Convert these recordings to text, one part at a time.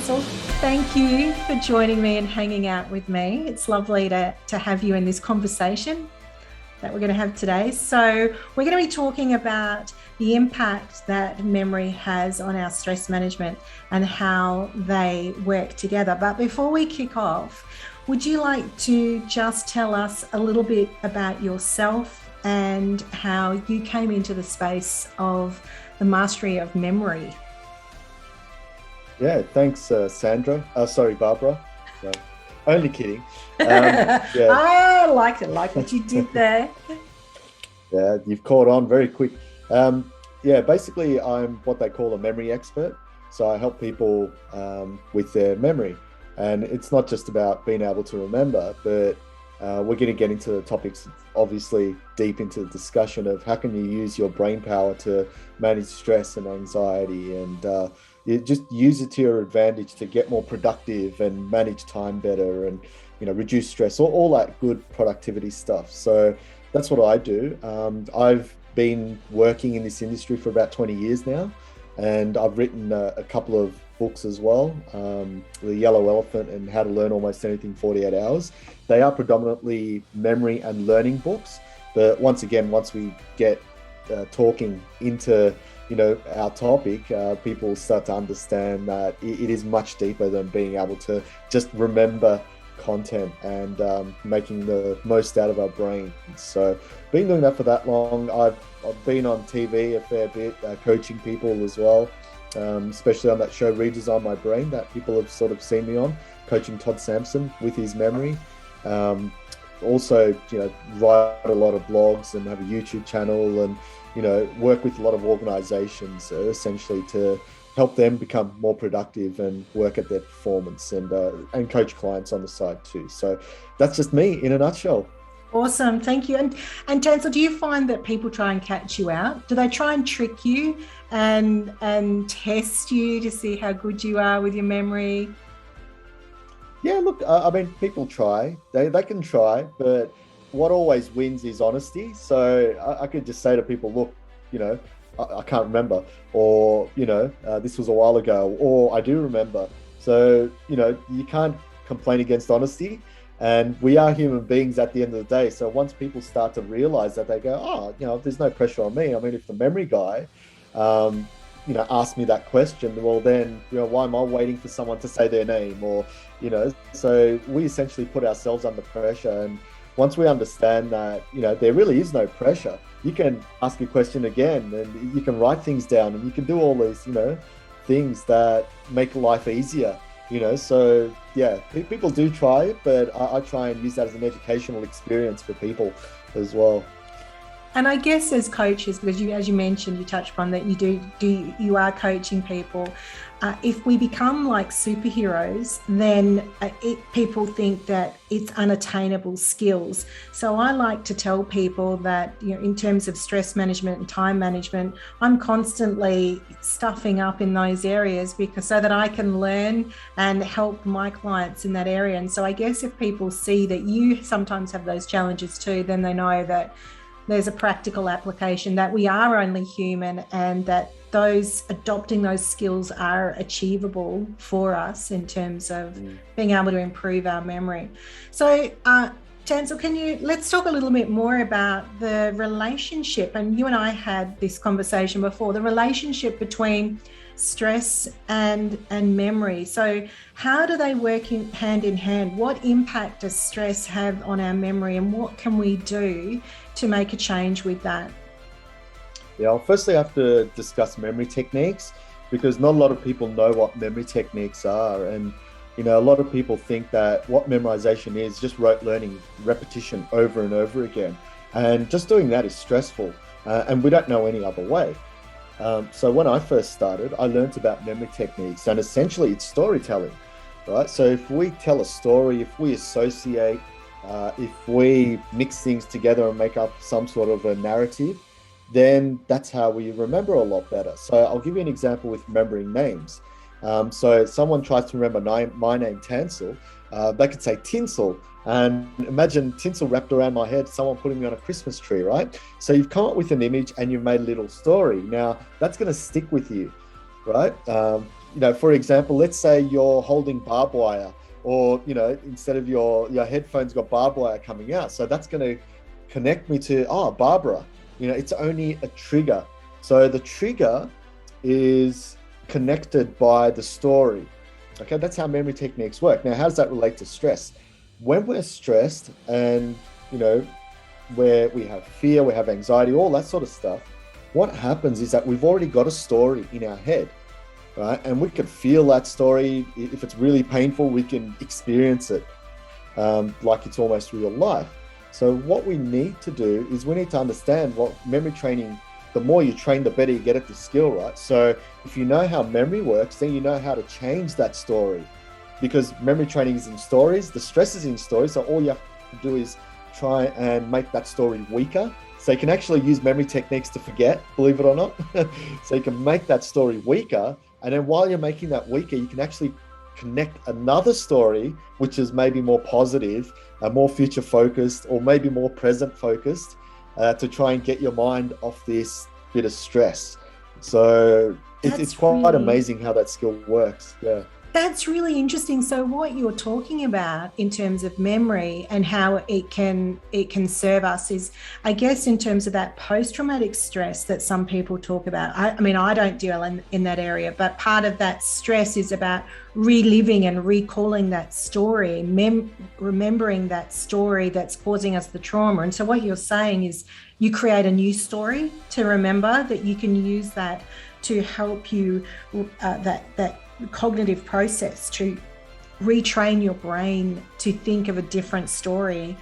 Tansel, thank you for joining me and hanging out with me. It's lovely to have you in this conversation that we're going to have today. So we're going to be talking about the impact that memory has on our stress management and how they work together. But before we kick off, would you like to just tell us a little bit about yourself and how you came into the space of the mastery of memory? Yeah, thanks, Sandra. Sorry, Barbara. No, only kidding. I like what you did there. Yeah, you've caught on very quick. Basically, I'm what they call a memory expert. So I help people with their memory. And it's not just about being able to remember, but we're going to get into the topics, obviously, deep into the discussion of how can you use your brain power to manage stress and anxiety, and you just use it to your advantage to get more productive and manage time better, and reduce stress, all that good productivity stuff. So that's what I do. I've been working in this industry for about 20 years now, and I've written a couple of books as well, The Yellow Elephant and How to Learn Almost Anything in 48 Hours. They are predominantly memory and learning books, but once we get talking into our topic, people start to understand that it is much deeper than being able to just remember content and making the most out of our brains. So been doing that for that long. I've been on TV a fair bit, coaching people as well, especially on that show Redesign My Brain that people have sort of seen me on, coaching Todd Sampson with his memory. Also, write a lot of blogs and have a YouTube channel, and work with a lot of organizations essentially to help them become more productive and work at their performance, and coach clients on the side too. So that's just me in a nutshell. Awesome, thank you. And Tansel, do you find that people try and catch you out? Do they try and trick you and test you to see how good you are with your memory? Yeah, look, I mean, people try. They can try, but what always wins is honesty. So I could just say to people, look, I can't remember, or, this was a while ago, or I do remember. So, you can't complain against honesty. And we are human beings at the end of the day. So once people start to realize that, they go, oh, there's no pressure on me. I mean, if the memory guy, asked me that question, well, then, why am I waiting for someone to say their name? Or, so we essentially put ourselves under pressure. And once we understand that, there really is no pressure, you can ask a question again, and you can write things down, and you can do all these, things that make life easier, So yeah, people do try it, but I try and use that as an educational experience for people as well. And I guess as coaches, because as you mentioned, you touched upon that you are coaching people. If we become like superheroes, then people think that it's unattainable skills. So I like to tell people that, in terms of stress management and time management, I'm constantly stuffing up in those areas so that I can learn and help my clients in that area. And so I guess if people see that you sometimes have those challenges too, then they know that there's a practical application, that we are only human, and that adopting those skills are achievable for us in terms of being able to improve our memory. So Tansel, let's talk a little bit more about the relationship, and you and I had this conversation before, the relationship between stress and memory. So how do they work hand in hand? What impact does stress have on our memory, and what can we do to make a change with that? Yeah, I'll firstly have to discuss memory techniques, because not a lot of people know what memory techniques are. And, a lot of people think that what memorization is just rote learning, repetition over and over again. And just doing that is stressful, and we don't know any other way. So when I first started, I learned about memory techniques, and essentially it's storytelling, right? So if we tell a story, if we associate, if we mix things together and make up some sort of a narrative, then that's how we remember a lot better. So I'll give you an example with remembering names. So someone tries to remember my name, Tansel, they could say tinsel, and imagine tinsel wrapped around my head, someone putting me on a Christmas tree, right? So you've come up with an image and you've made a little story. Now that's going to stick with you, right? for example, let's say you're holding barbed wire, or, instead of your headphones got barbed wire coming out. So that's going to connect me to, Barbara. It's only a trigger. So the trigger is connected by the story. Okay, that's how memory techniques work. Now, how does that relate to stress? When we're stressed and, where we have fear, we have anxiety, all that sort of stuff, what happens is that we've already got a story in our head, right? And we can feel that story. If it's really painful, we can experience it like it's almost real life. So what we need to do is we need to understand what memory training, the more you train, the better you get at the skill, right? So if you know how memory works, then you know how to change that story, because memory training is in stories, the stress is in stories. So all you have to do is try and make that story weaker. So you can actually use memory techniques to forget, believe it or not. So you can make that story weaker. And then while you're making that weaker, you can actually connect another story, which is maybe more positive, more future focused, or maybe more present focused, to try and get your mind off this bit of stress. So it's quite really amazing how that skill works. Yeah. That's really interesting. So what you're talking about in terms of memory and how it can serve us is, I guess, in terms of that post-traumatic stress that some people talk about. I mean, I don't deal in that area, but part of that stress is about reliving and recalling that story, remembering that story that's causing us the trauma. And so what you're saying is you create a new story to remember, that you can use that to help you, that cognitive process to retrain your brain to think of a different story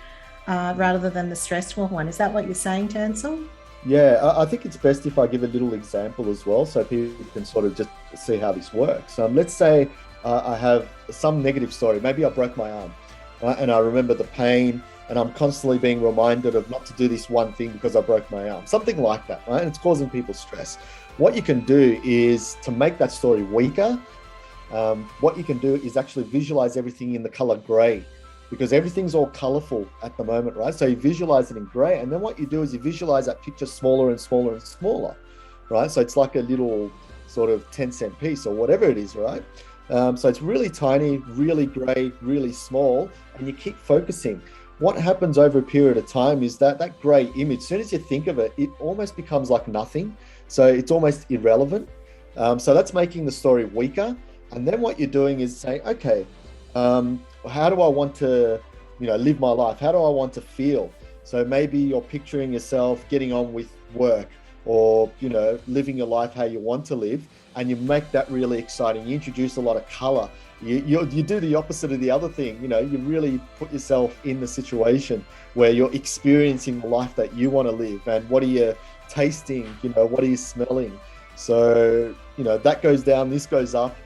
rather than the stressful one. Is that what you're saying, Tansel? Yeah, I think it's best if I give a little example as well, so people can sort of just see how this works. Let's say I have some negative story. Maybe I broke my arm, right? And I remember the pain, and I'm constantly being reminded of not to do this one thing because I broke my arm. Something like that, right? And it's causing people stress. What you can do is to make that story weaker. What you can do is actually visualize everything in the color gray, because everything's all colorful at the moment, right? So you visualize it in gray, and then what you do is you visualize that picture smaller and smaller and smaller, right? So it's like a little sort of 10-cent piece or whatever it is, right? So it's really tiny, really gray, really small, and you keep focusing. What happens over a period of time is that gray image, as soon as you think of it, it almost becomes like nothing. So it's almost irrelevant. So that's making the story weaker. And then what you're doing is saying, okay, how do I want to, live my life? How do I want to feel? So maybe you're picturing yourself getting on with work, or, living your life how you want to live, and you make that really exciting. You introduce a lot of color. You do the opposite of the other thing. You really put yourself in the situation where you're experiencing the life that you want to live. And what are you tasting? What are you smelling? So, that goes down, this goes up.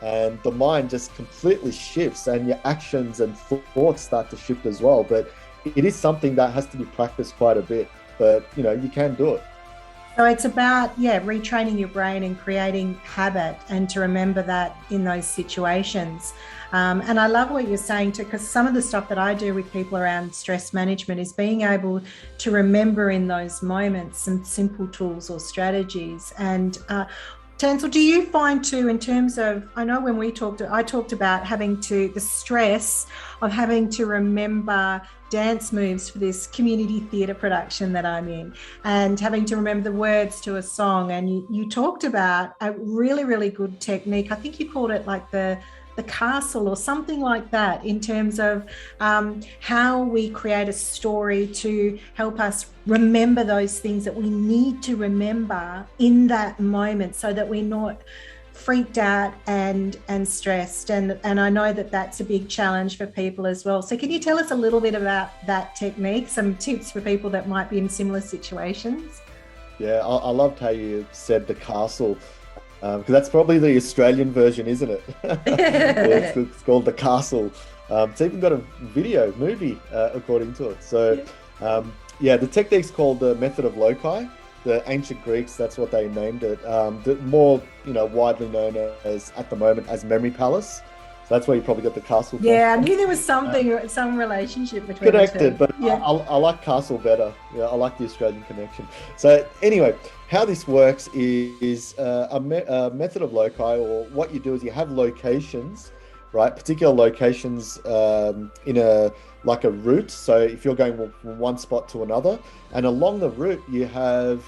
And the mind just completely shifts, and your actions and thoughts start to shift as well. But it is something that has to be practiced quite a bit, but you can do it. So it's about, retraining your brain and creating habit, and to remember that in those situations. And I love what you're saying too, because some of the stuff that I do with people around stress management is being able to remember in those moments some simple tools or strategies. And Tansel, do you find too, in terms of, I know when I talked about the stress of having to remember dance moves for this community theatre production that I'm in, and having to remember the words to a song. And you talked about a really, really good technique. I think you called it like the castle or something like that, in terms of how we create a story to help us remember those things that we need to remember in that moment, so that we're not freaked out and stressed. And I know that that's a big challenge for people as well. So can you tell us a little bit about that technique, some tips for people that might be in similar situations? Yeah, I loved how you said the castle. Because that's probably the Australian version, isn't it? It's called The Castle. It's even got a movie, according to it. So, the technique's called the method of loci. The ancient Greeks, that's what they named it. The more, widely known as, at the moment, as memory palace. So That's where you probably got the castle from. Yeah, I knew there was something, some relationship between Connected, the two. but I like castle better. Yeah, I like the Australian connection. So anyway, how this works is a method of loci, or what you do is you have locations, right? Particular locations in a route. So if you're going from one spot to another, and along the route you have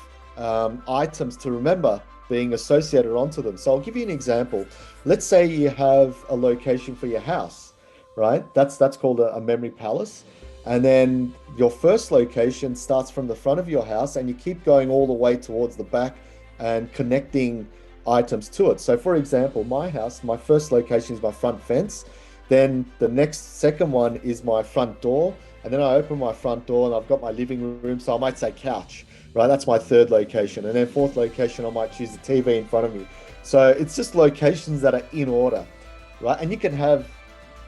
items to remember being associated onto them. So I'll give you an example. Let's say you have a location for your house, right? That's called a memory palace. And then your first location starts from the front of your house, and you keep going all the way towards the back and connecting items to it. So for example, my house, my first location is my front fence. Then the second one is my front door. And then I open my front door and I've got my living room. So I might say couch, right? That's my third location. And then fourth location, I might choose the TV in front of me. So it's just locations that are in order, right? And you can have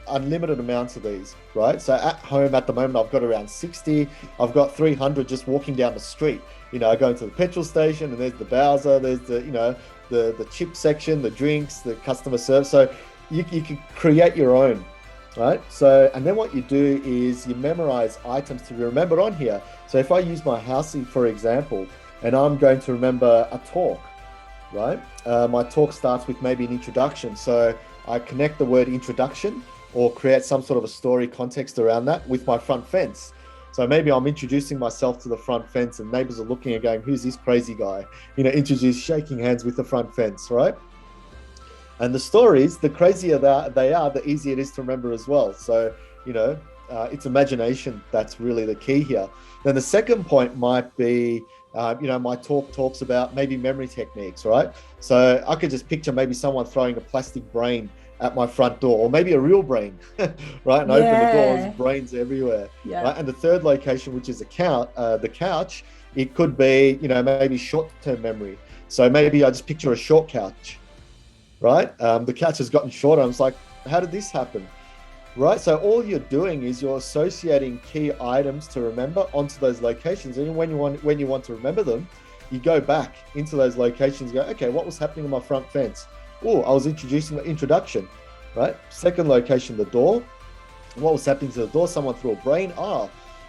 unlimited amounts of these, right? So at home at the moment, I've got around 60. I've got 300 just walking down the street. You know, I go into the petrol station and there's the Bowser, there's the, you know, the chip section, the drinks, the customer service. So you can create your own, right? So, and then what you do is you memorize items to be remembered on here. So if I use my house, for example, and I'm going to remember a talk, right? My talk starts with maybe an introduction. So I connect the word introduction or create some sort of a story context around that with my front fence. So maybe I'm introducing myself to the front fence and neighbors are looking and going, who's this crazy guy? You know, shaking hands with the front fence, right? And the stories, the crazier they are, the easier it is to remember as well. So, you know, it's imagination that's really the key here. Then the second point might be, you know, my talk talks about maybe memory techniques, right? So I could just picture maybe someone throwing a plastic brain at my front door, or maybe a real brain, right? And open the door, there's brains everywhere, right? And the third location, which is the couch, it could be, you know, maybe short-term memory. So maybe I just picture a short couch, right? The couch has gotten shorter. I was like, how did this happen? Right? So all you're doing is you're associating key items to remember onto those locations. And when you want to remember them, you go back into those locations, you go, okay, what was happening on my front fence? Oh, I was introducing the introduction, right? Second location, the door. What was happening to the door? Someone threw a brain.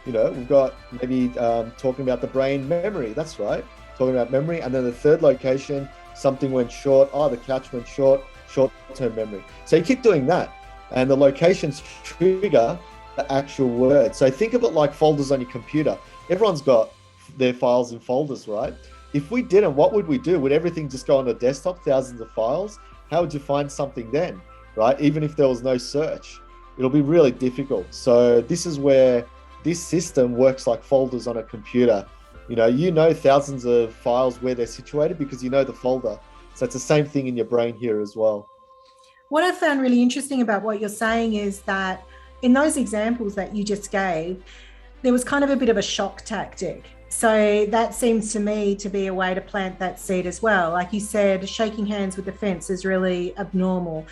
You know, we've got maybe talking about the brain memory. That's right. Talking about memory. And then the third location, something went short. The couch went short-term memory. So you keep doing that. And the locations trigger the actual word. So think of it like folders on your computer. Everyone's got their files in folders, right? If we didn't, what would we do? Would everything just go on the desktop, thousands of files? How would you find something then, right? Even if there was no search, it'll be really difficult. So this is where this system works like folders on a computer. You know thousands of files where they're situated because you know the folder. So it's the same thing in your brain here as well. What I found really interesting about what you're saying is that in those examples that you just gave, there was kind of a bit of a shock tactic. So that seems to me to be a way to plant that seed as well. Like you said, shaking hands with the fence is really abnormal.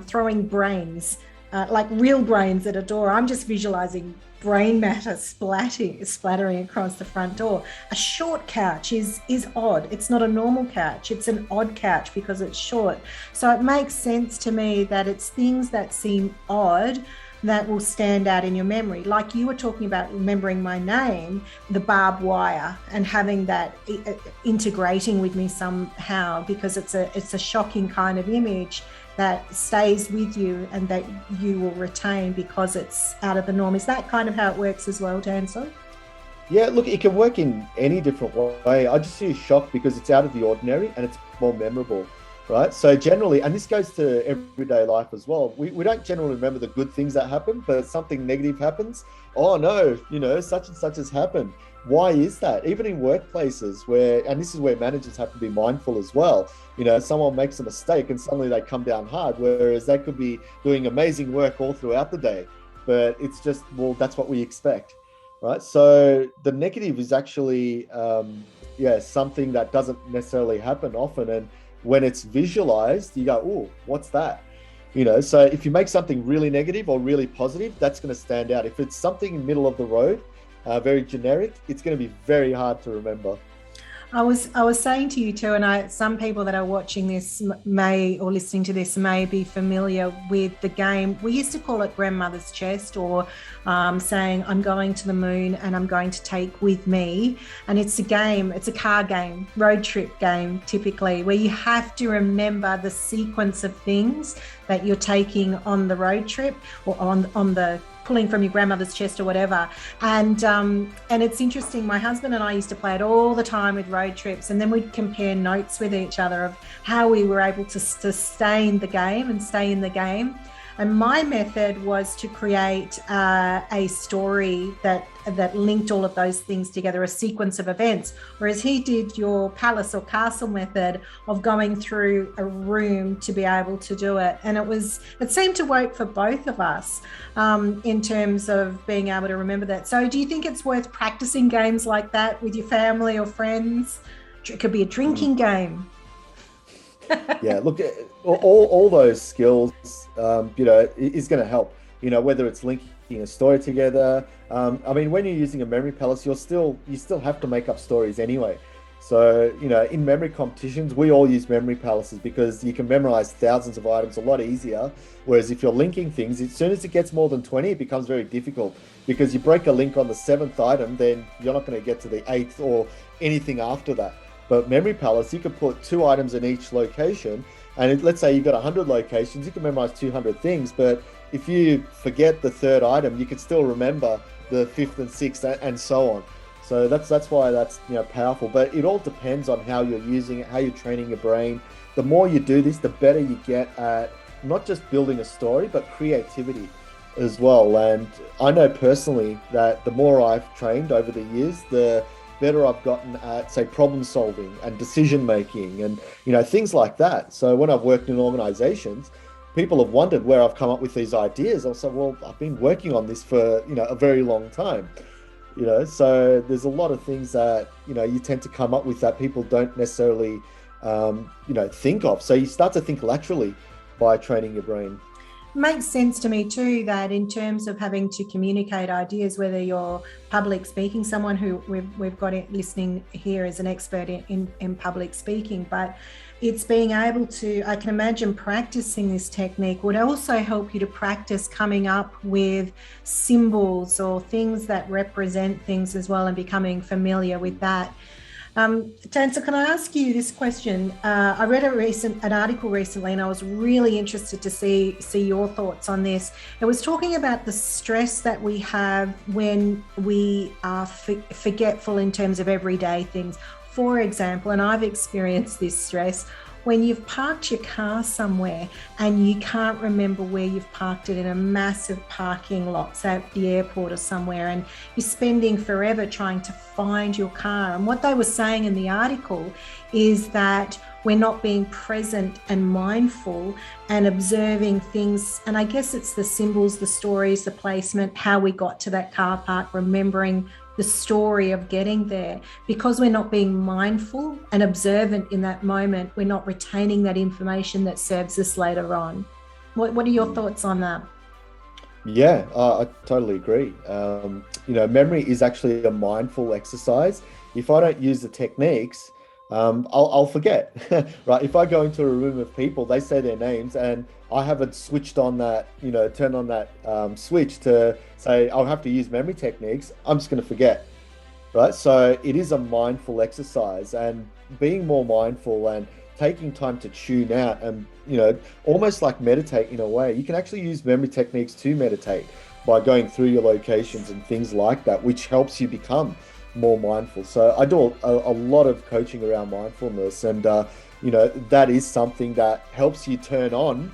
Throwing brains, like real brains at a door. I'm just visualizing brain matter splattering across the front door. A short couch is odd. It's not a normal couch. It's an odd couch because it's short. So it makes sense to me that it's things that seem odd that will stand out in your memory. Like you were talking about remembering my name, the barbed wire, and having that integrating with me somehow because it's a shocking kind of image that stays with you and that you will retain because it's out of the norm. Is that kind of how it works as well, Danso? Yeah, look, it can work in any different way. I just see shock because it's out of the ordinary and it's more memorable, right? So generally, and this goes to everyday life as well, we don't generally remember the good things that happen, but if something negative happens, oh no, you know, such and such has happened. Why is that? Even in workplaces where, and this is where managers have to be mindful as well, you know, someone makes a mistake and suddenly they come down hard, whereas they could be doing amazing work all throughout the day, but it's just, well, that's what we expect, right? So the negative is actually, something that doesn't necessarily happen often. And when it's visualized, you go, oh, what's that? You know, so if you make something really negative or really positive, that's going to stand out. If it's something in the middle of the road, very generic, it's going to be very hard to remember. I was saying to you too, and some people that are watching this may or listening to this may be familiar with the game. We used to call it grandmother's chest, or saying I'm going to the moon and I'm going to take with me. And it's a game, it's a car game, road trip game, typically, where you have to remember the sequence of things that you're taking on the road trip, or on the pulling from your grandmother's chest or whatever. And it's interesting, my husband and I used to play it all the time with road trips, and then we'd compare notes with each other of how we were able to stay in the game and stay in the game. And my method was to create a story that linked all of those things together, a sequence of events. Whereas he did your palace or castle method of going through a room to be able to do it. And it seemed to work for both of us in terms of being able to remember that. So do you think it's worth practicing games like that with your family or friends? It could be a drinking game. Yeah, look, all those skills, is going to help, whether it's linking a story together. I mean, when you're using a memory palace, you still have to make up stories anyway. So, in memory competitions, we all use memory palaces because you can memorize thousands of items a lot easier. Whereas if you're linking things, as soon as it gets more than 20, it becomes very difficult, because you break a link on the 7th item, then you're not going to get to the 8th or anything after that. But memory palace, you could put 2 items in each location, and let's say you've got 100 locations, you can memorize 200 things. But if you forget the 3rd item, you could still remember the 5th and 6th and so on. So that's why that's powerful. But it all depends on how you're using it, how you're training your brain. The more you do this, the better you get at not just building a story, but creativity as well. And I know personally that the more I've trained over the years, the better I've gotten at, say, problem solving and decision making and things like that. So when I've worked in organizations, people have wondered where I've come up with these ideas. I'll say, well, I've been working on this for a very long time. So there's a lot of things that you tend to come up with that people don't necessarily think of. So you start to think laterally by training your brain. Makes sense to me too, that in terms of having to communicate ideas, whether you're public speaking, someone who we've got listening here is an expert in public speaking, but it's being able to, I can imagine practicing this technique would also help you to practice coming up with symbols or things that represent things as well, and becoming familiar with that. Tansa, can I ask you this question? I read an article recently, and I was really interested to see your thoughts on this. It was talking about the stress that we have when we are forgetful in terms of everyday things. For example, and I've experienced this stress, when you've parked your car somewhere and you can't remember where you've parked it in a massive parking lot, say at the airport or somewhere, and you're spending forever trying to find your car. And what they were saying in the article is that we're not being present and mindful and observing things. And I guess it's the symbols, the stories, the placement, how we got to that car park, remembering the story of getting there. Because we're not being mindful and observant in that moment, we're not retaining that information that serves us later on. What are your thoughts on that? Yeah, I totally agree. Memory is actually a mindful exercise. If I don't use the techniques, I'll forget, right? If I go into a room of people, they say their names, and I haven't switched on that, turned on that switch to say I'll have to use memory techniques, I'm just going to forget, right? So it is a mindful exercise, and being more mindful and taking time to tune out and, almost like meditate in a way. You can actually use memory techniques to meditate by going through your locations and things like that, which helps you become more mindful. So I do a lot of coaching around mindfulness, and that is something that helps you turn on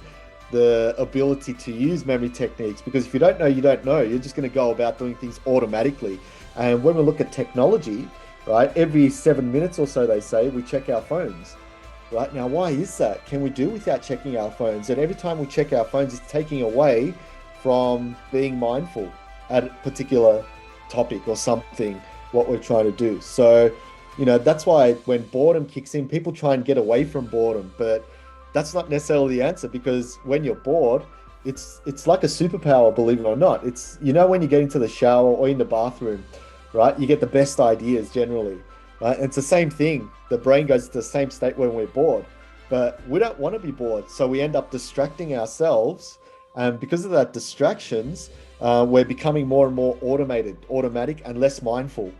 the ability to use memory techniques, because if you don't know, you don't know. You're just going to go about doing things automatically. And when we look at technology, right, every 7 minutes or so, they say, we check our phones. Right now, why is that? Can we do without checking our phones? And every time we check our phones, it's taking away from being mindful at a particular topic or something, what we're trying to do. So, that's why when boredom kicks in, people try and get away from boredom, but that's not necessarily the answer, because when you're bored, it's like a superpower, believe it or not. It's, when you get into the shower or in the bathroom, right, you get the best ideas generally. right? And it's the same thing. The brain goes to the same state when we're bored, but we don't want to be bored. So we end up distracting ourselves. And because of that distractions, we're becoming more and more automatic and less mindful.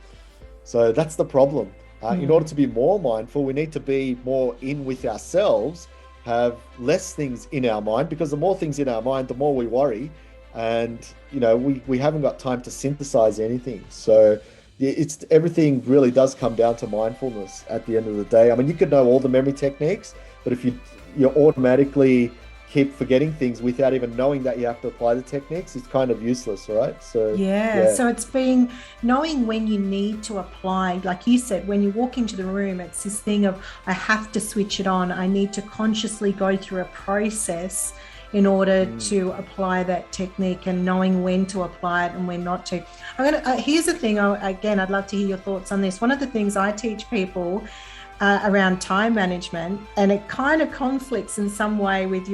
So that's the problem. In order to be more mindful, we need to be more in with ourselves, have less things in our mind, because the more things in our mind, the more we worry. And, we haven't got time to synthesize anything. So it's everything really does come down to mindfulness at the end of the day. I mean, you could know all the memory techniques, but if you automatically keep forgetting things without even knowing that you have to apply the techniques, it's kind of useless, right? So so it's knowing when you need to apply, like you said, when you walk into the room, it's this thing of, I have to switch it on. I need to consciously go through a process in order to apply that technique, and knowing when to apply it and when not to. Here's the thing, again, I'd love to hear your thoughts on this. One of the things I teach people around time management, and it kind of conflicts in some way with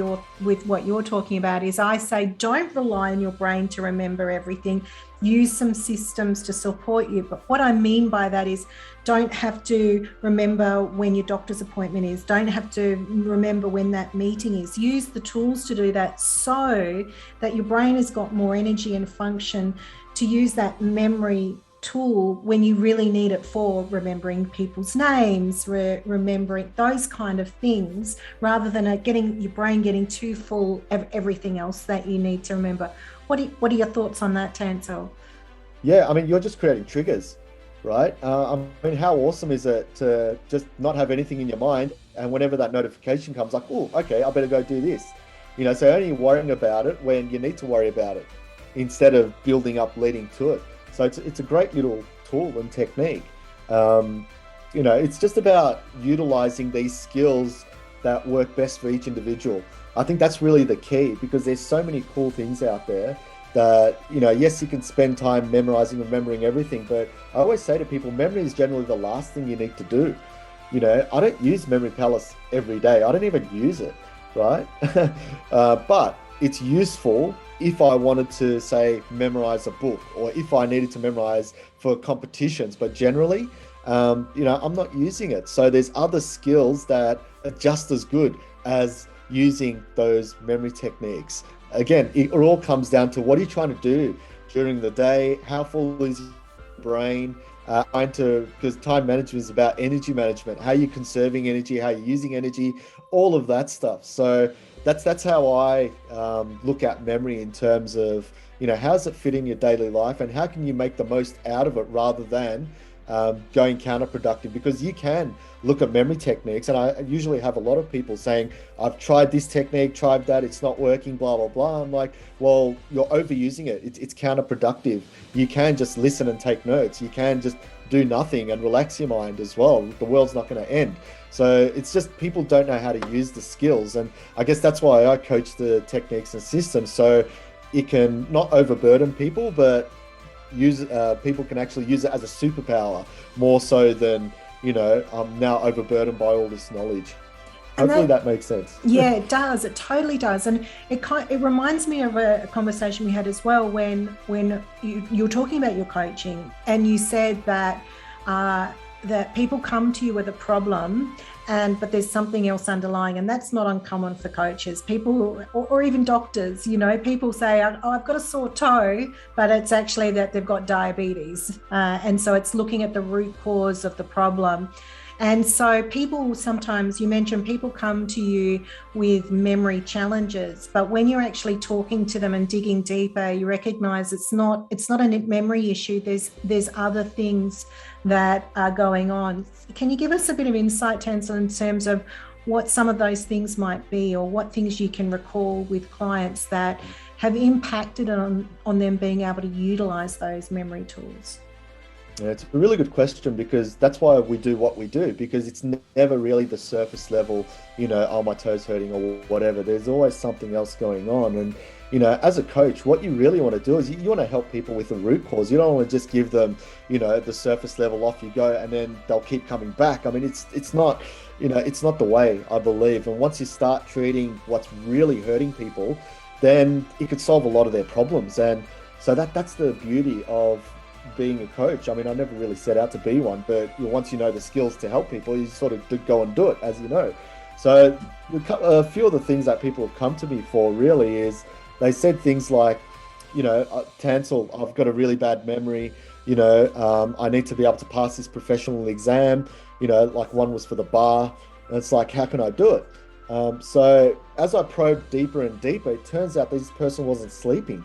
what you're talking about, is I say, don't rely on your brain to remember everything. Use some systems to support you. But what I mean by that is, don't have to remember when your doctor's appointment is. Don't have to remember when that meeting is. Use the tools to do that, so that your brain has got more energy and function to use that memory tool when you really need it, for remembering people's names, remembering those kind of things, rather than your brain getting too full of everything else that you need to remember. What are your thoughts on that, Tansel? Yeah, I mean, you're just creating triggers, right? I mean, how awesome is it to just not have anything in your mind, and whenever that notification comes, like, oh, okay, I better go do this. So only worrying about it when you need to worry about it, instead of building up leading to it. So it's a great little tool and technique. It's just about utilizing these skills that work best for each individual. I think that's really the key, because there's so many cool things out there that, yes, you can spend time memorizing, remembering everything, but I always say to people, memory is generally the last thing you need to do. I don't use Memory Palace every day. I don't even use it, right? But it's useful if I wanted to, say, memorize a book, or if I needed to memorize for competitions. But generally, I'm not using it. So there's other skills that are just as good as using those memory techniques. Again, it all comes down to, what are you trying to do during the day? How full is your brain? Because time management is about energy management. How are you conserving energy? How are you using energy? All of that stuff. So that's how I look at memory, in terms of, how does it fit in your daily life, and how can you make the most out of it, rather than going counterproductive. Because you can look at memory techniques, and I usually have a lot of people saying, I've tried this technique, tried that, it's not working, blah, blah, blah. I'm like, well, you're overusing it. It's counterproductive. You can just listen and take notes. You can just do nothing and relax your mind as well. The world's not going to end. So it's just, people don't know how to use the skills. And I guess that's why I coach the techniques and systems, so it can not overburden people, but people can actually use it as a superpower, more so than, I'm now overburdened by all this knowledge. Hopefully that makes sense. Yeah, it does. It totally does. And it reminds me of a conversation we had as well, when you were talking about your coaching, and you said that that people come to you with a problem, but there's something else underlying, and that's not uncommon for coaches. People, or even doctors, people say, oh, I've got a sore toe, but it's actually that they've got diabetes, and so it's looking at the root cause of the problem. And so people sometimes, you mentioned, people come to you with memory challenges, but when you're actually talking to them and digging deeper, you recognize it's not a memory issue. There's other things that are going on. Can you give us a bit of insight, Tansel, in terms of what some of those things might be, or what things you can recall with clients that have impacted on them being able to utilize those memory tools? Yeah, it's a really good question, because that's why we do what we do, because it's never really the surface level, oh, my toes hurting or whatever. There's always something else going on. And, as a coach, what you really want to do is you want to help people with the root cause. You don't want to just give them, the surface level, off you go, and then they'll keep coming back. I mean, it's not, it's not the way, I believe. And once you start treating what's really hurting people, then it could solve a lot of their problems. And so that's the beauty of being a coach. I mean, I never really set out to be one, but once you know the skills to help people, you sort of go and do it, as you know. So a few of the things that people have come to me for really is they said things like, Tansel, I've got a really bad memory. I need to be able to pass this professional exam. Like one was for the bar. And it's like, how can I do it? So as I probed deeper and deeper, it turns out this person wasn't sleeping.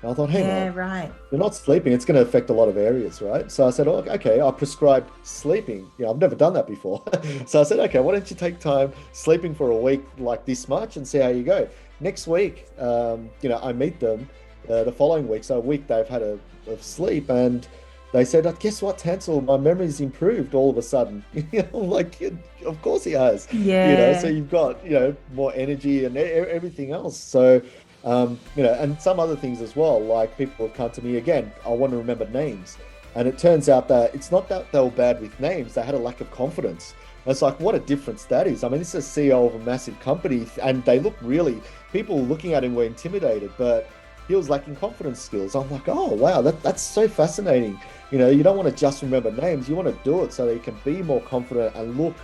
And I thought, hey, right. You're not sleeping. It's going to affect a lot of areas, right? So I said, oh, okay, I prescribed sleeping. I've never done that before. So I said, okay, why don't you take time sleeping for a week like this much and see how you go? Next week, I meet them the following week. So a week they've had of sleep, and they said, guess what, Tansel, my memory's improved all of a sudden. I'm like, of course he has. Yeah. So you've got, more energy and everything else. So, and some other things as well, like people have come to me again, I want to remember names. And it turns out that it's not that they were bad with names, they had a lack of confidence. And it's like, what a difference that is. I mean, this is a CEO of a massive company, and they look really, people looking at him were intimidated, but he was lacking confidence skills. I'm like, oh, wow, that's so fascinating. You don't want to just remember names. You want to do it so that you can be more confident and look,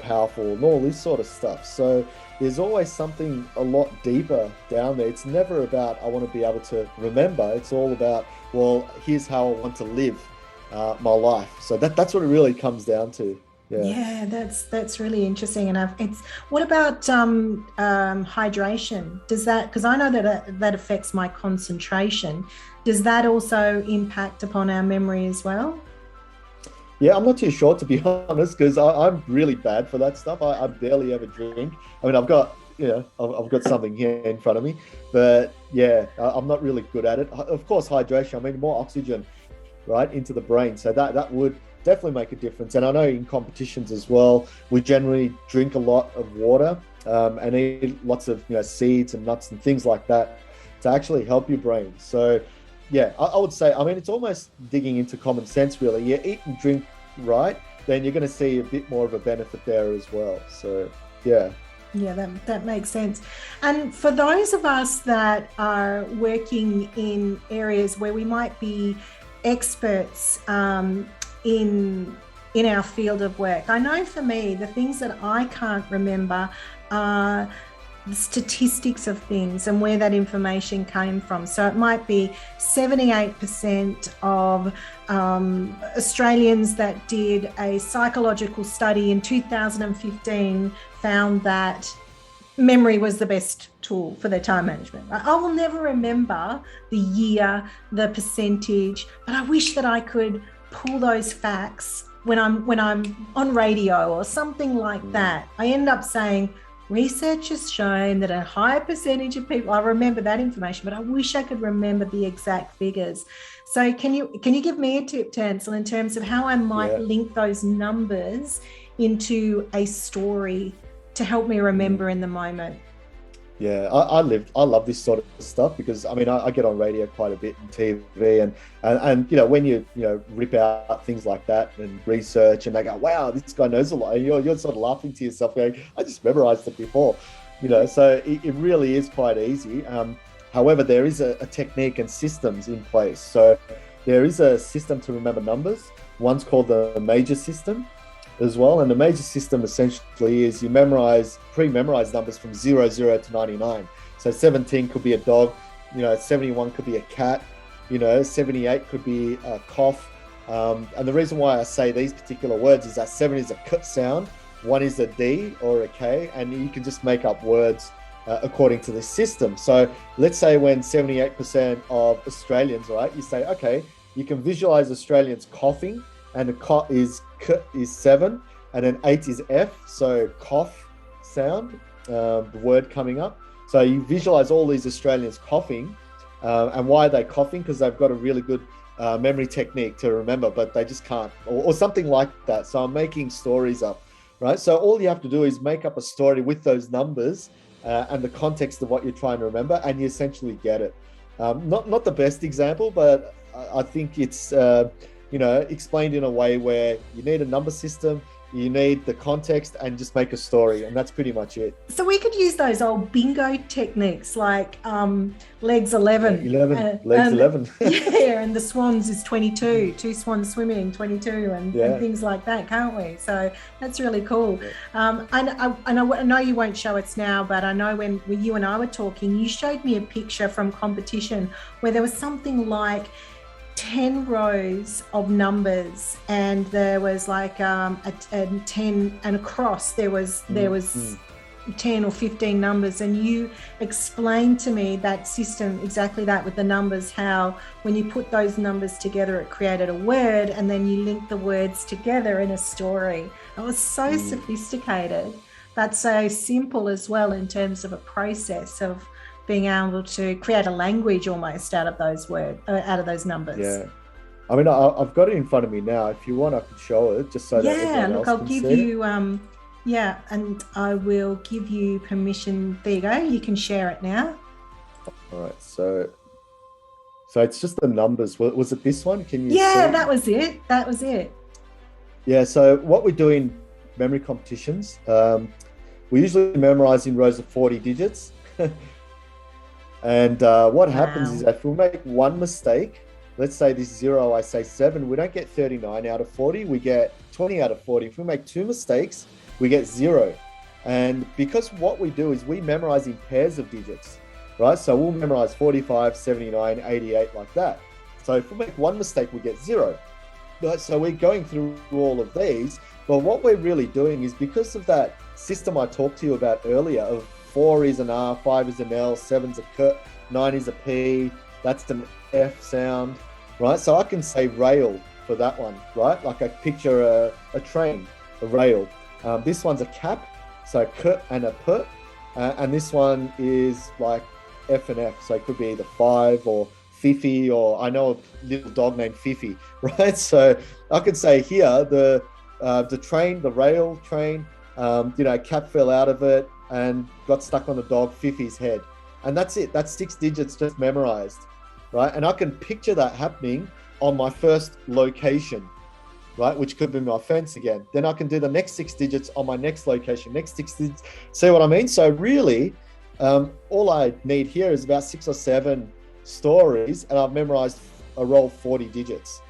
powerful and all this sort of stuff. So there's always something a lot deeper down there. It's never about, I want to be able to remember. It's all about, well, here's how I want to live my life. So that's what it really comes down to. Yeah, that's really interesting. And what about hydration? Does that, because I know that affects my concentration, does that also impact upon our memory as well? Yeah, I'm not too sure, to be honest, because I'm really bad for that stuff. I barely ever drink. I mean, I've got something here in front of me, but yeah, I'm not really good at it. Of course, hydration, I mean, more oxygen, right, into the brain. So that would definitely make a difference. And I know in competitions as well, we generally drink a lot of water and eat lots of seeds and nuts and things like that to actually help your brain. So yeah, I would say, I mean, it's almost digging into common sense, really. You eat and drink right, then you're going to see a bit more of a benefit there as well. So yeah. Yeah, that makes sense. And for those of us that are working in areas where we might be experts in our field of work, I know for me, the things that I can't remember are the statistics of things and where that information came from. So it might be 78% of Australians that did a psychological study in 2015 found that memory was the best tool for their time management. I will never remember the year, the percentage, but I wish that I could pull those facts when I'm on radio or something like that. I end up saying, research has shown that a higher percentage of people, I remember that information, but I wish I could remember the exact figures. So can you give me a tip, Tansel, in terms of how I might link those numbers into a story to help me remember in the moment? Yeah, I love this sort of stuff because I mean I get on radio quite a bit and TV and when you rip out things like that and research and they go, wow, this guy knows a lot, and you're sort of laughing to yourself going, I just memorized it before, so it really is quite easy. However, there is a technique and systems in place. So there is a system to remember numbers. One's called the major system as well, and the major system essentially is you pre-memorize numbers from 00 to 99. So 17 could be a dog, 71 could be a cat, 78 could be a cough. And the reason why I say these particular words is that 7 is a k sound, 1 is a D or a K, and you can just make up words according to this system. So let's say when 78% of Australians, right, you say, okay, you can visualize Australians coughing, and the cough is K is 7, and then 8 is F, so cough sound, the word coming up. So you visualize all these Australians coughing, and why are they coughing? Because they've got a really good memory technique to remember, but they just can't, or something like that. So I'm making stories up, right? So all you have to do is make up a story with those numbers and the context of what you're trying to remember, and you essentially get it. Not the best example, but I think it's explained in a way where you need a number system, you need the context and just make a story, and that's pretty much it. So we could use those old bingo techniques like legs 11. 11, legs 11. Yeah, and the swans is 22, two swans swimming, 22, and things like that, can't we? So that's really cool. Yeah. I know you won't show us now, but I know when you and I were talking, you showed me a picture from competition where there was something like 10 rows of numbers, and there was like a 10, and across there was 10 or 15 numbers, and you explained to me that system, exactly that, with the numbers, how when you put those numbers together it created a word, and then you link the words together in a story. It was so sophisticated, but so simple as well in terms of a process of being able to create a language almost out of those words, out of those numbers. Yeah. I mean, I've got it in front of me now. If you want, I could show it just so that everyone else I'll can give see you, and I will give you permission. There you go. You can share it now. All right. So it's just the numbers. Was it this one? Can you see? That was it. That was it. Yeah. So what we do in memory competitions, we usually memorize in rows of 40 digits. And what happens is that if we make one mistake, let's say this 0, I say 7, we don't get 39 out of 40, we get 20 out of 40. If we make 2 mistakes, we get 0. And because what we do is we memorize in pairs of digits, right? So we'll memorize 45, 79, 88, like that. So if we make one mistake, we get 0. Right? So we're going through all of these, but what we're really doing is, because of that system I talked to you about earlier of 4 is an R, 5 is an L, 7's a K, 9 is a P, that's an F sound, right? So I can say rail for that one, right? Like I picture a train, a rail. This one's a cap, so K and a P, and this one is like F and F, so it could be either 5 or Fifi, or I know a little dog named Fifi, right? So I could say here the train, the rail train, cap fell out of it and got stuck on the dog Fifi's head. And that's it. That's 6 digits just memorized, right? And I can picture that happening on my first location, right? Which could be my fence again. Then I can do the next 6 digits on my next location, next 6 digits. See what I mean? So really, all I need here is about 6 or 7 stories, and I've memorized a row of 40 digits.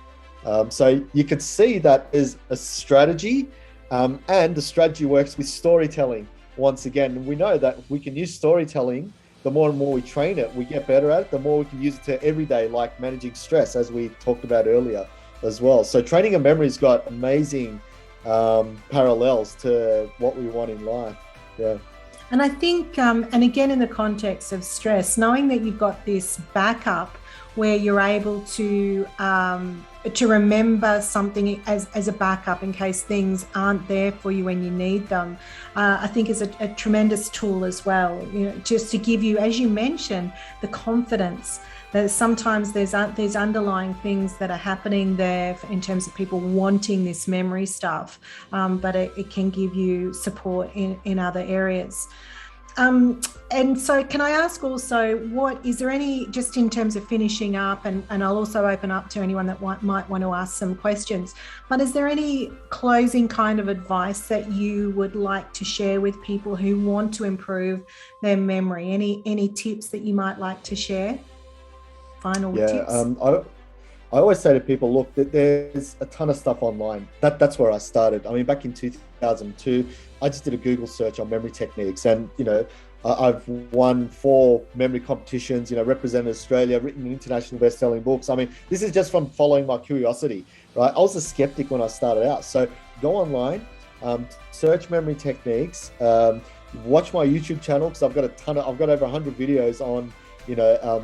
So you could see that is a strategy, and the strategy works with storytelling. Once again, and we know that if we can use storytelling, the more and more we train it, we get better at it, the more we can use it to everyday, like managing stress, as we talked about earlier as well. So training a memory's got amazing parallels to what we want in life. Yeah. And I think, and again, in the context of stress, knowing that you've got this backup where you're able to remember something as a backup in case things aren't there for you when you need them, I think is a tremendous tool as well. Just to give you, as you mentioned, the confidence that sometimes there's underlying things that are happening there in terms of people wanting this memory stuff, but it can give you support in other areas. And so can I ask also, what is there any, just in terms of finishing up, and I'll also open up to anyone that might want to ask some questions, but is there any closing kind of advice that you would like to share with people who want to improve their memory? Any tips that you might like to share? Final tips? I always say to people, look, that there's a ton of stuff online. That's where I started. I mean, back in 2002, I just did a Google search on memory techniques, and I've won 4 memory competitions, represented Australia, written international best-selling books. I mean, this is just from following my curiosity, right? I was a skeptic when I started out. So go online, search memory techniques, watch my YouTube channel, because I've got over 100 videos on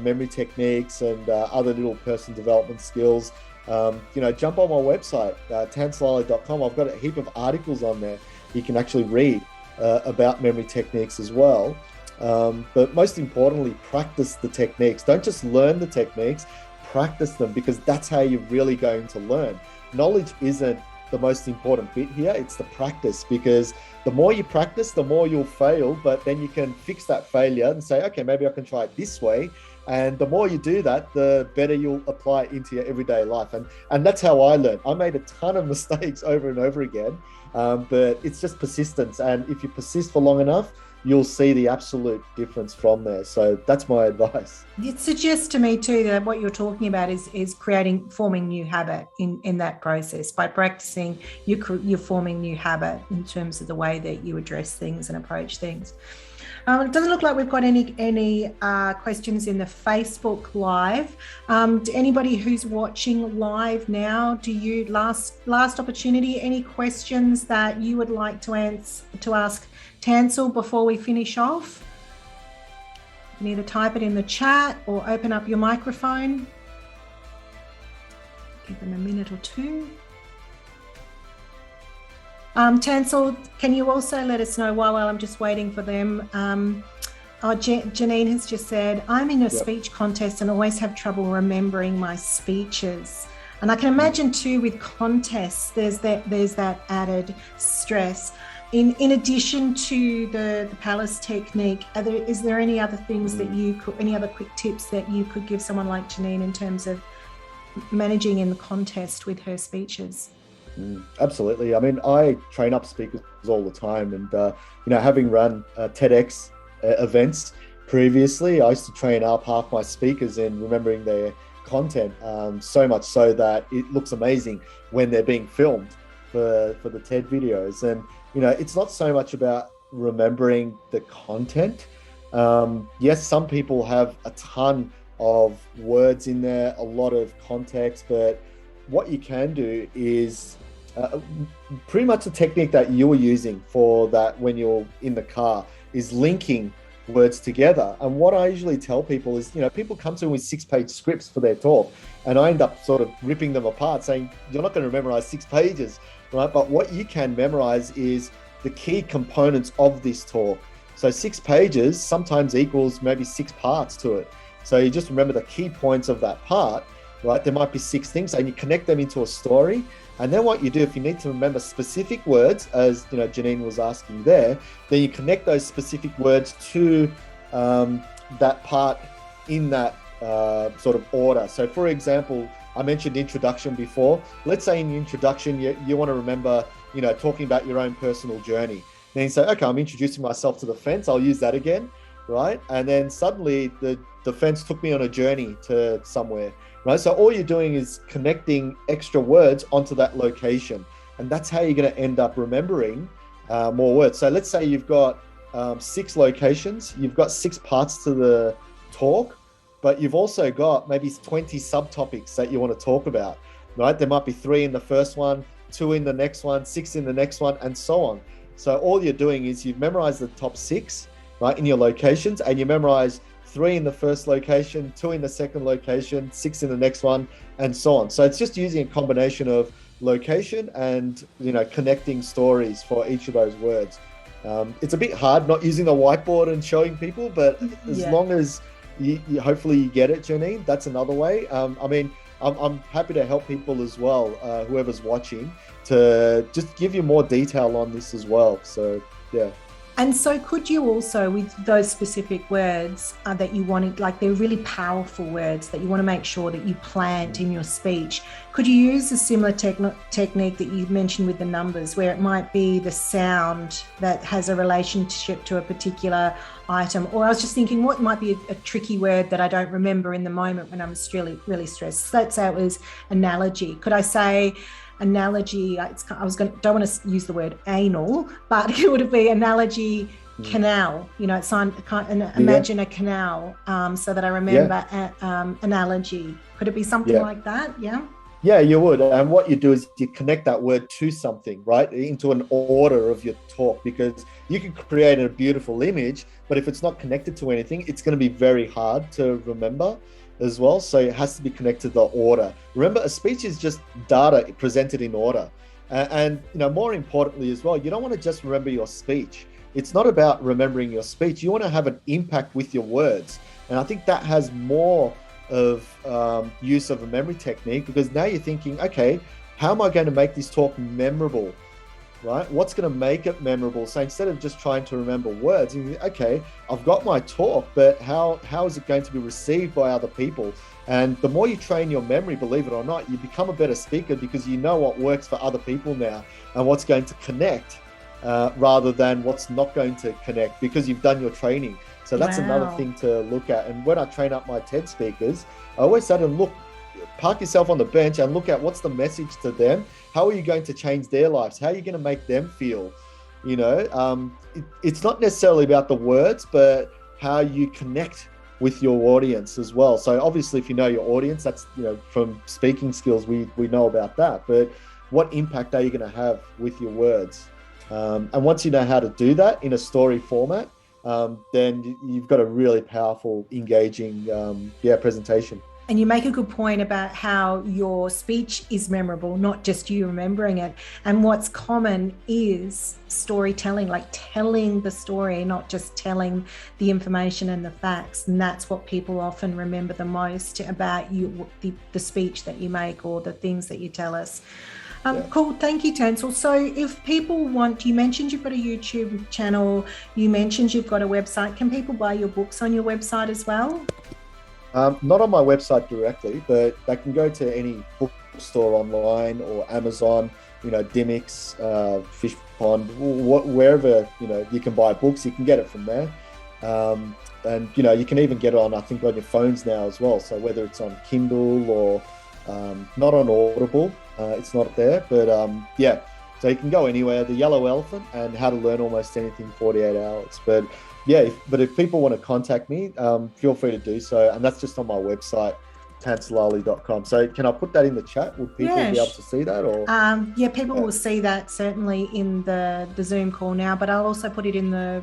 memory techniques and other little personal development skills. Jump on my website, tanslilo.com. I've got a heap of articles on there you can actually read about memory techniques as well. But most importantly, practice the techniques. Don't just learn the techniques, practice them, because that's how you're really going to learn. Knowledge isn't the most important bit here, it's the practice, because the more you practice, the more you'll fail, but then you can fix that failure and say, okay, maybe I can try it this way. And the more you do that, the better you'll apply it into your everyday life. And that's how I learned. I made a ton of mistakes over and over again. But it's just persistence. And if you persist for long enough, you'll see the absolute difference from there. So that's my advice. It suggests to me too that what you're talking about is forming new habit in that process. By practicing, you're forming new habit in terms of the way that you address things and approach things. It doesn't look like we've got any questions in the Facebook Live. Anybody who's watching live now, last opportunity, any questions that you would like to ask Tansel before we finish off? You can either type it in the chat or open up your microphone. Give them a minute or two. Tansel, can you also let us know while I'm just waiting for them? Janine has just said, I'm in a speech contest and always have trouble remembering my speeches. And I can imagine too with contests, there's that added stress. In addition to the Palace technique, is there any other things that any other quick tips that you could give someone like Janine in terms of managing in the contest with her speeches? Absolutely. I mean, I train up speakers all the time, and having run TEDx events previously, I used to train up half my speakers in remembering their content, so much so that it looks amazing when they're being filmed for the TED videos. And it's not so much about remembering the content. Yes, some people have a ton of words in there, a lot of context, but what you can do is pretty much the technique that you were using for that when you're in the car is linking words together. And what I usually tell people is, people come to me with 6-page scripts for their talk, and I end up sort of ripping them apart saying, you're not going to memorize 6 pages, right? But what you can memorize is the key components of this talk. So 6 pages sometimes equals maybe 6 parts to it. So you just remember the key points of that part, right? There might be 6 things, and you connect them into a story. And then what you do, if you need to remember specific words, as Janine was asking there, then you connect those specific words to that part in that sort of order. So for example, I mentioned introduction before. Let's say in the introduction, you want to remember, talking about your own personal journey. Then you say, okay, I'm introducing myself to the fence. I'll use that again, right? And then suddenly the fence took me on a journey to somewhere. Right, so all you're doing is connecting extra words onto that location, and that's how you're going to end up remembering more words. So let's say you've got 6 locations, you've got 6 parts to the talk, but you've also got maybe 20 subtopics that you want to talk about. Right, there might be 3 in the first one, 2 in the next one, 6 in the next one, and so on. So all you're doing is you've memorized the top 6, right, in your locations, and you memorize 3 in the first location, 2 in the second location, 6 in the next one, and so on. So it's just using a combination of location and connecting stories for each of those words. It's a bit hard not using the whiteboard and showing people, but as long as you hopefully you get it, Janine, that's another way. I'm happy to help people as well, whoever's watching, to just give you more detail on this as well. So yeah. And so could you also, with those specific words that you wanted, like they're really powerful words that you want to make sure that you plant in your speech, could you use a similar technique that you mentioned with the numbers, where it might be the sound that has a relationship to a particular item? Or I was just thinking, what might be a tricky word that I don't remember in the moment when I'm really, really stressed? So let's say it was analogy. Could I say analogy? Don't want to use the word anal, but it would be analogy canal. Imagine a canal, so that I remember analogy. Could it be something like that? Yeah, you would. And what you do is you connect that word to something, right, into an order of your talk, because you can create a beautiful image, but if it's not connected to anything, it's going to be very hard to remember as well. So it has to be connected to the order. Remember, a speech is just data presented in order. And more importantly as well, you don't want to just remember your speech. It's not about remembering your speech. You want to have an impact with your words. And I think that has more of use of a memory technique, because now you're thinking, okay, how am I going to make this talk memorable? right? What's going to make it memorable? So instead of just trying to remember words, you think, okay, I've got my talk, but how is it going to be received by other people? And the more you train your memory, believe it or not, you become a better speaker because you know what works for other people now and what's going to connect rather than what's not going to connect because you've done your training. So that's another thing to look at. And when I train up my TED speakers, I always say to them, look, park yourself on the bench and look at what's the message to them. How are you going to change their lives? How are you going to make them feel? You know, it's not necessarily about the words, but how you connect with your audience as well. So obviously, if you know your audience, that's, you know, from speaking skills, we know about that. But what impact are you going to have with your words? And once you know how to do that in a story format, then you've got a really powerful, engaging, presentation. And you make a good point about how your speech is memorable, not just you remembering it. And what's common is storytelling, like telling the story, not just telling the information and the facts. And that's what people often remember the most about you, the speech that you make or the things that you tell us. Cool. Thank you, Tansel. So if people want, you mentioned you've got a YouTube channel, you mentioned you've got a website. Can people buy your books on your website as well? Not on my website directly, but they can go to any bookstore online or Amazon, you know, Dimmicks, Fish Pond, wherever, you know, you can buy books, you can get it from there. And, you know, you can even get it on, I think, on your phones now as well. So whether it's on Kindle or not on Audible, it's not there, but yeah. So you can go anywhere, The Yellow Elephant and How to Learn Almost Anything in 48 Hours. But yeah, if people want to contact me, feel free to do so. And that's just on my website, tanselali.com. So can I put that in the chat? Would people be able to see that? Or yeah, people will see that certainly in the Zoom call now, but I'll also put it in the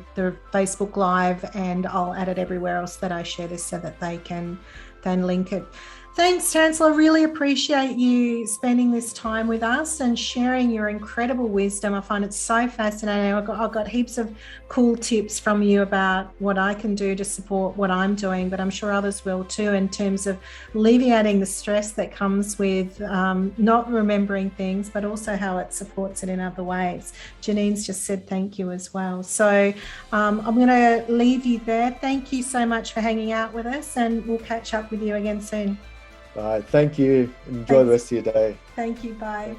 Facebook Live, and I'll add it everywhere else that I share this so that they can then link it. Thanks, Tansel. I really appreciate you spending this time with us and sharing your incredible wisdom. I find it so fascinating. I've got heaps of cool tips from you about what I can do to support what I'm doing, but I'm sure others will too, in terms of alleviating the stress that comes with not remembering things, but also how it supports it in other ways. Janine's just said thank you as well. So I'm going to leave you there. Thank you so much for hanging out with us, and we'll catch up with you again soon. All right, thank you. Enjoy the rest of your day. Thank you. Bye.